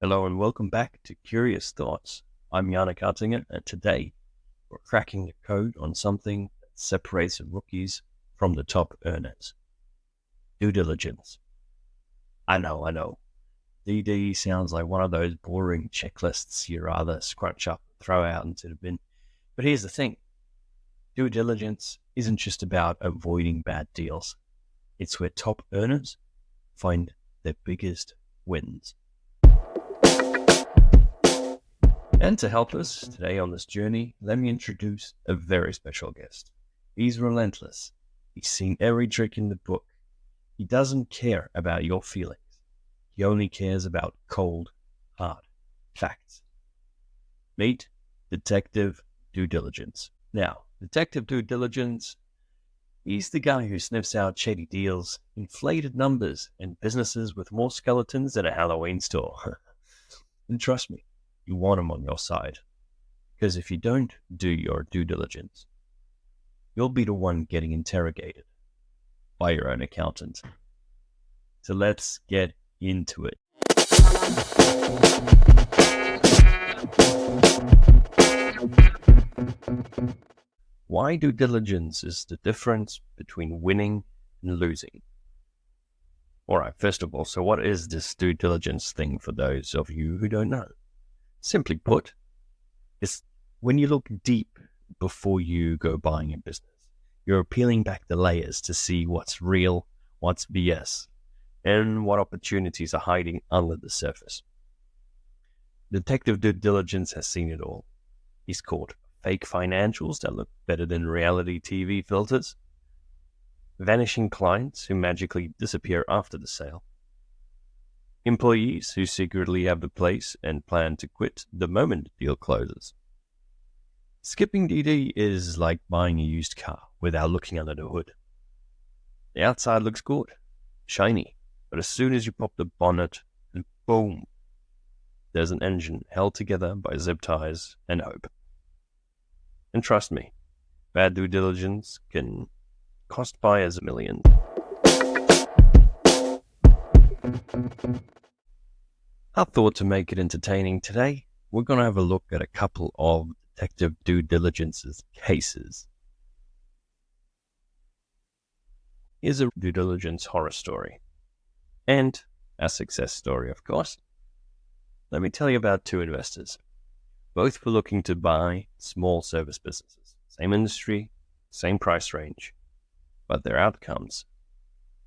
Hello and welcome back to Qrius Thoughts. I'm Yannick Artinger, and today we're cracking the code on something that separates the rookies from the top earners. Due diligence. I know. DD sounds like one of those boring checklists you rather scrunch up and throw out into the bin. But here's the thing. Due diligence isn't just about avoiding bad deals. It's where top earners find their biggest wins. And to help us today on this journey, let me introduce a very special guest. He's relentless. He's seen every trick in the book. He doesn't care about your feelings. He only cares about cold, hard facts. Meet Detective Due Diligence. Now, Detective Due Diligence, he's the guy who sniffs out shady deals, inflated numbers, and businesses with more skeletons than a Halloween store. And trust me, you want him on your side. Because if you don't do your due diligence, you'll be the one getting interrogated by your own accountant. So let's get into it. Why due diligence is the difference between winning and losing. Alright, first of all, so what is this due diligence thing for those of you who don't know? Simply put, it's when you look deep before you go buying a business. You're peeling back the layers to see what's real, what's BS, and what opportunities are hiding under the surface. Detective Due Diligence has seen it all. He's caught fake financials that look better than reality TV filters, vanishing clients who magically disappear after the sale, employees who secretly have the place and plan to quit the moment the deal closes. Skipping DD is like buying a used car without looking under the hood. The outside looks good, shiny, but as soon as you pop the bonnet, and boom, there's an engine held together by zip ties and hope. And trust me, bad due diligence can cost buyers millions. I thought to make it entertaining today, we're going to have a look at a couple of Detective Due Diligence's cases. Here's a due diligence horror story. And a success story, of course. Let me tell you about two investors. Both were looking to buy small service businesses. Same industry, same price range. But their outcomes,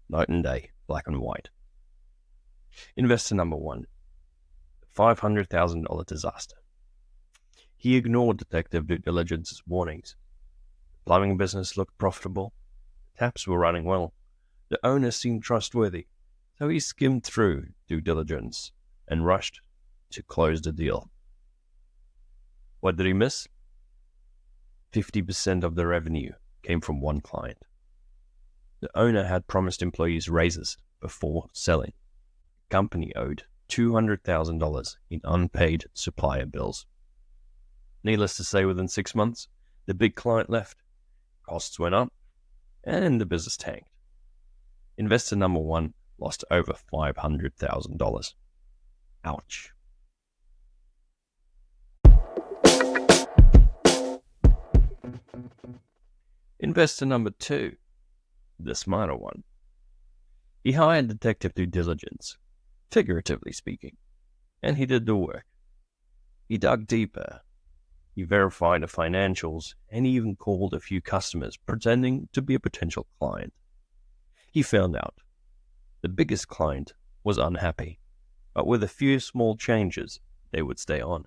night and day, black and white. Investor number one. $500,000 disaster. He ignored Detective Due Diligence's warnings. The plumbing business looked profitable. The taps were running well. The owner seemed trustworthy. So he skimmed through due diligence and rushed to close the deal. What did he miss? 50% of the revenue came from one client. The owner had promised employees raises before selling. The company owed $200,000 in unpaid supplier bills. Needless to say, within 6 months, the big client left. Costs went up, and the business tanked. Investor number one lost over $500,000. Ouch. Investor number two, the smarter one. He hired Detective Due Diligence, figuratively speaking, and he did the work. He dug deeper. He verified the financials, and he even called a few customers pretending to be a potential client. He found out the biggest client was unhappy, but with a few small changes, they would stay on.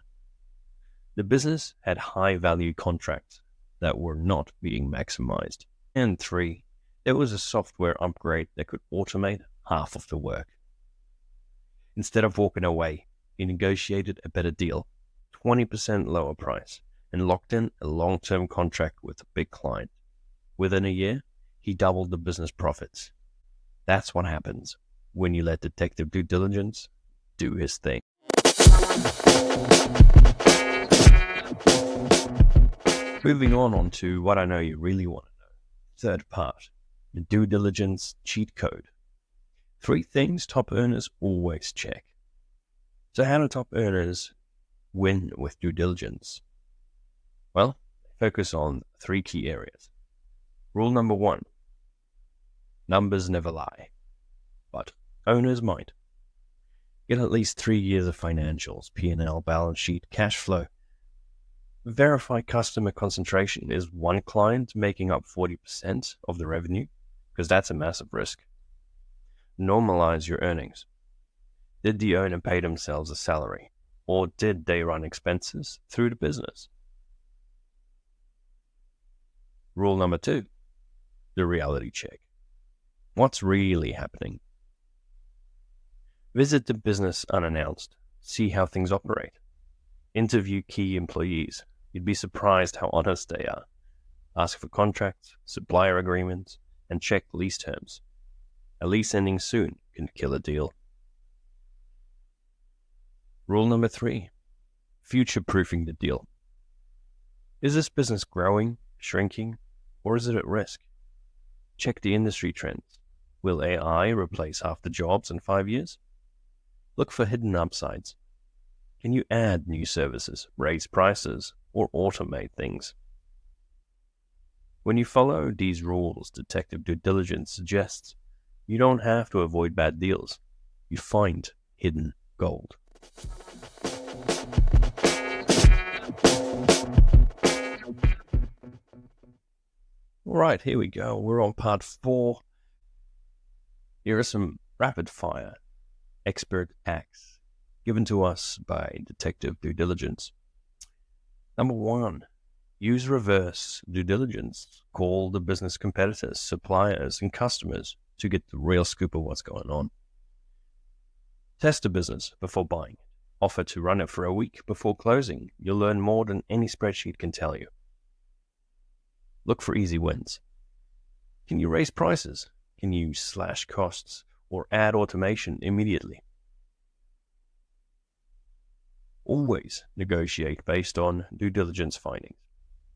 The business had high-value contracts that were not being maximized. And three, there was a software upgrade that could automate half of the work. Instead of walking away, he negotiated a better deal, 20% lower price, and locked in a long-term contract with a big client. Within a year, he doubled the business profits. That's what happens when you let Detective Due Diligence do his thing. Moving on to what I know you really want to know. Third part, the due diligence cheat code. 3 things top earners always check. So how do top earners win with due diligence? Well, focus on 3 key areas. Rule number 1, numbers never lie, but owners might. Get at least 3 years of financials, P&L, balance sheet, cash flow. Verify customer concentration. Is one client making up 40% of the revenue? Because that's a massive risk. Normalize your earnings. Did the owner pay themselves a salary? Or did they run expenses through the business? Rule number 2, the reality check. What's really happening? Visit the business unannounced. See how things operate. Interview key employees. You'd be surprised how honest they are. Ask for contracts, supplier agreements, and check lease terms. A lease ending soon can kill a deal. Rule number 3, future-proofing the deal. Is this business growing, shrinking, or is it at risk? Check the industry trends. Will AI replace half the jobs in 5 years? Look for hidden upsides. Can you add new services, raise prices, or automate things? When you follow these rules, detective due diligence suggests you don't have to avoid bad deals. You find hidden gold. Alright, here we go. We're on part 4. Here are some rapid-fire expert hacks given to us by detective due diligence. Number 1, use reverse due diligence. Call the business competitors, suppliers, and customers to get the real scoop of what's going on. Test a business before buying. Offer to run it for a week before closing. You'll learn more than any spreadsheet can tell you. Look for easy wins. Can you raise prices? Can you slash costs or add automation immediately? Always negotiate based on due diligence findings.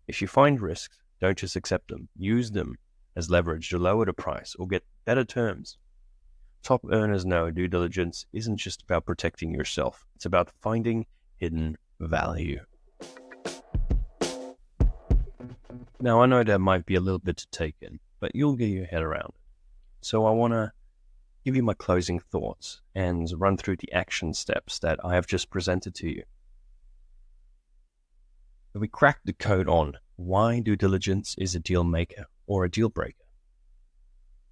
If you find risks, don't just accept them. Use them as leverage to lower the price or get better terms. Top earners know due diligence isn't just about protecting yourself. It's about finding hidden value. Now, I know that might be a little bit to take in, but you'll get your head around it. So I want to give you my closing thoughts and run through the action steps that I have just presented to you. We cracked the code on why due diligence is a deal maker or a deal breaker.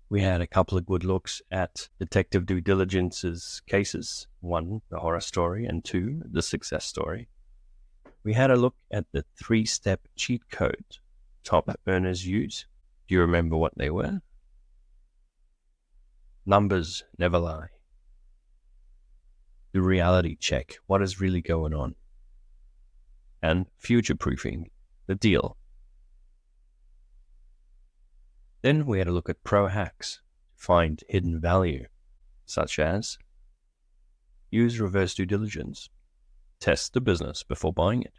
We had a couple of good looks at detective due diligence's cases. 1, the horror story, and 2, the success story. We had a look at the 3-step cheat code top earners use. Do you remember what they were? Numbers never lie. The reality check. What is really going on? And future-proofing the deal. Then we had a look at pro hacks to find hidden value, such as use reverse due diligence, test the business before buying it,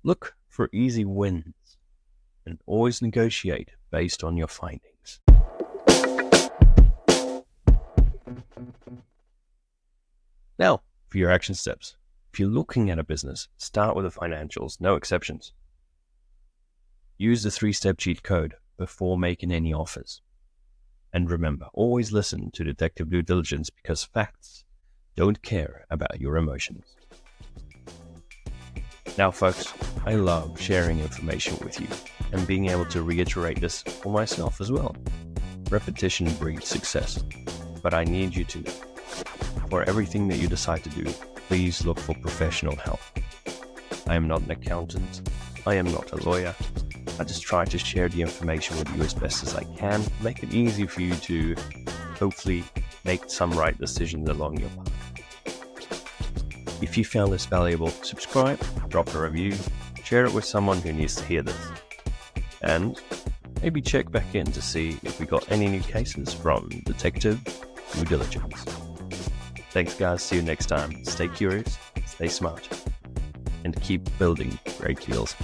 look for easy wins, and always negotiate based on your findings. Now, for your action steps. If you're looking at a business, start with the financials, no exceptions. Use the 3-step cheat code before making any offers. And remember, always listen to detective due diligence because facts don't care about your emotions. Now, folks, I love sharing information with you and being able to reiterate this for myself as well. Repetition breeds success, but I need you to know, for everything that you decide to do, please look for professional help. I am not an accountant. I am not a lawyer. I just try to share the information with you as best as I can, make it easy for you to hopefully make some right decisions along your path. If you found this valuable, subscribe, drop a review, share it with someone who needs to hear this. And maybe check back in to see if we got any new cases from detective due diligence. Thanks, guys. See you next time. Stay curious, stay smart, and keep building great deals.